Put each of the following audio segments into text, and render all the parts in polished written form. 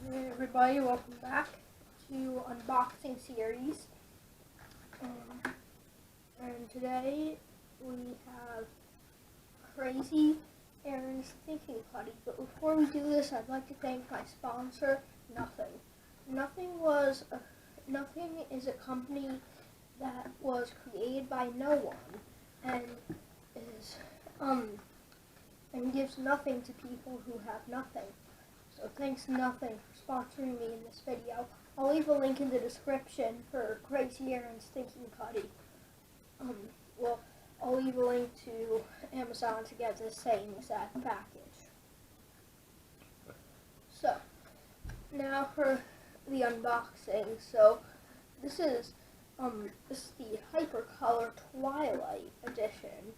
Hey everybody, welcome back to unboxing series. And today we have Crazy Aaron's Thinking Putty. But before we do this, I'd like to thank my sponsor, Nothing. Nothing is a company that was created by no one and gives nothing to people who have nothing. So thanks Nothing for sponsoring me in this video. I'll leave a link in the description for Crazy Aaron's Thinking Putty. I'll leave a link to Amazon to get the same exact package. So, now for the unboxing. So, this is the Hypercolor Twilight Edition.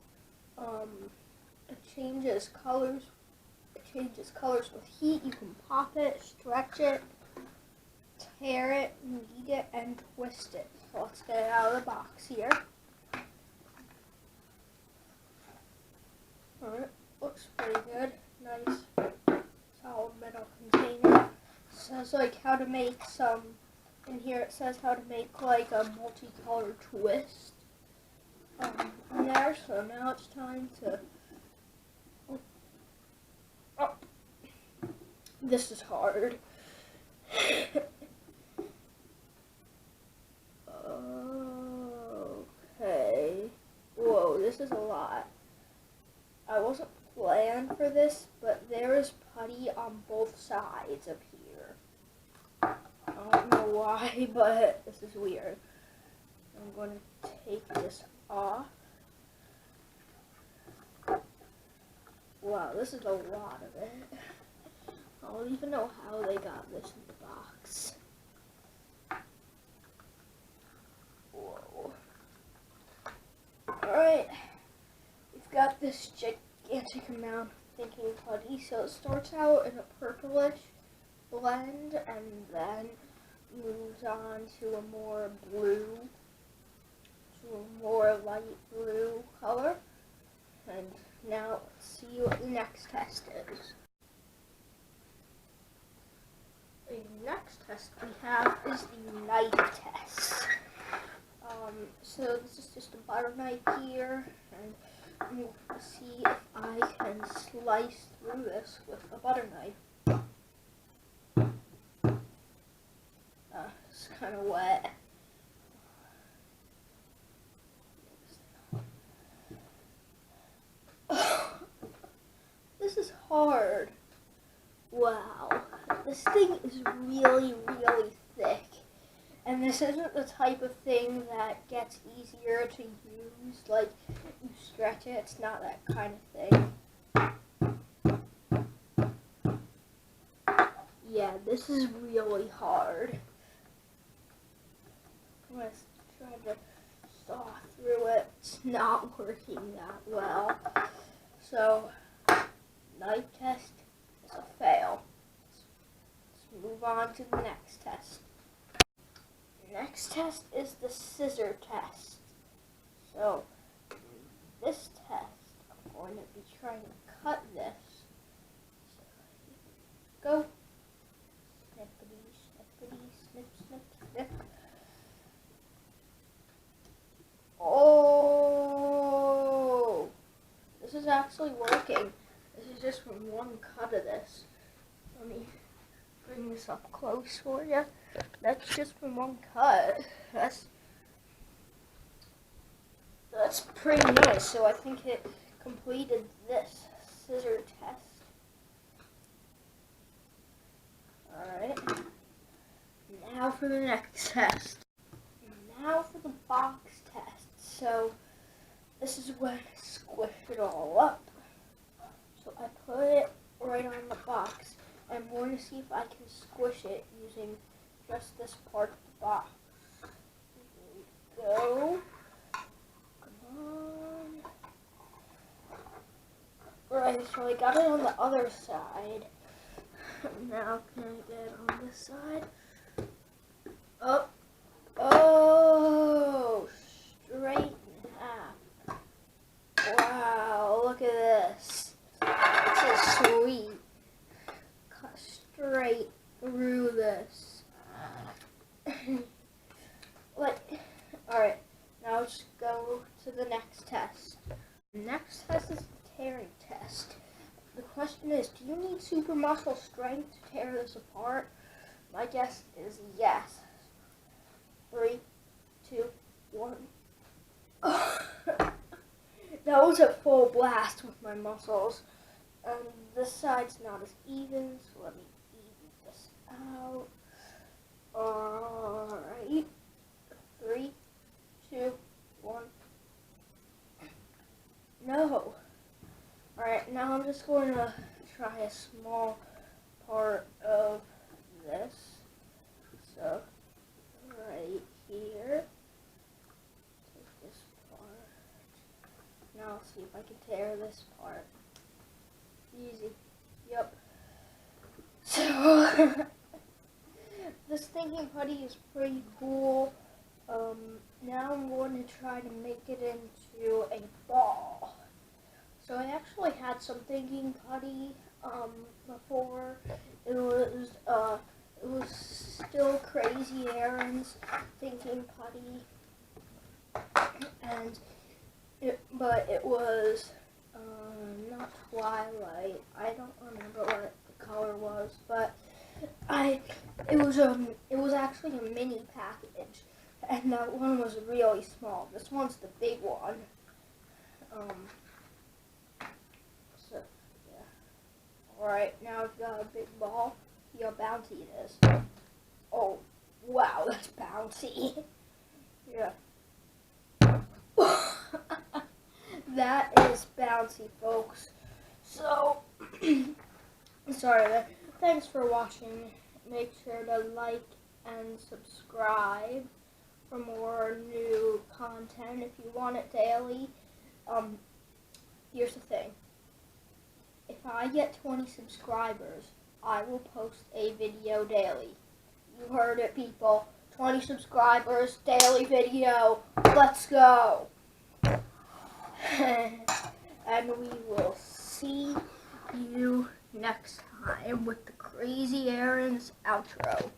It changes colors with heat. You can pop it, stretch it, tear it, knead it, and twist it. So let's get it out of the box here. Alright, looks pretty good. Nice solid metal container. It says like how to make some, in here it says how to make like a multicolored twist in there. So now it's time to, this is hard. Okay. Whoa, this is a lot. I wasn't planned for this, but there is putty on both sides of here. I don't know why, but this is weird. I'm going to take this off. Wow, this is a lot of it. I don't even know how they got this in the box. Whoa. Alright. We've got this gigantic amount of thinking putty. So it starts out in a purplish blend and then moves on to a more light blue color. And now let's see what the next test is. The next test we have is the knife test. So this is just a butter knife here, and we'll see if I can slice through this with a butter knife. It's kind of wet. This is hard. Wow. This thing is really, really thick. And this isn't the type of thing that gets easier to use. Like, you stretch it, it's not that kind of thing. Yeah, this is really hard. I'm going to try to saw through it. It's not working that well. So, knife test is a fail. Let's move on to the next test. The next test is the scissor test. So, this test, I'm going to be trying to cut this. So, go. Snippity, snippity, snip, snip, snip. Oh! This is actually working. This is just from one cut of this. Let me bring this up close for you. That's just from one cut. That's pretty nice. So I think it completed this scissor test. Alright. Now for the next test. Now for the box test. So this is when I squish it all up. So I put it right on the box. I'm going to see if I can squish it using just this part of the box. Here we go. Come on. Right, so I got it on the other side. Now can I get it on this side? Up. Oh, straight in half. Wow, look at this. This is sweet. Cut straight through question is, do you need super muscle strength to tear this apart? My guess is yes. 3, 2, 1. That was a full blast with my muscles. This side's not as even, so let me even this out. Alright. 3, 2, 1. No. Alright, now I'm just going to try a small part of this. So, right here. Take this part. Now I'll see if I can tear this part. Easy. Yep. So, this thinking putty is pretty cool. Now I'm going to try to make it into a ball. So I actually had some thinking putty before. It was still Crazy Aaron's thinking putty, but it was not Twilight. I don't remember what the color was, but it was actually a mini package, and that one was really small. This one's the big one. So yeah. All right, now I've got a big ball. See how bouncy it is. Oh, wow, that's bouncy. Yeah. That is bouncy, folks. So, sorry there. Thanks for watching. Make sure to like and subscribe for more new content if you want it daily. Here's the thing. If I get 20 subscribers, I will post a video daily. You heard it, people. 20 subscribers, daily video. Let's go. And we will see you next time with the Crazy Aaron's outro.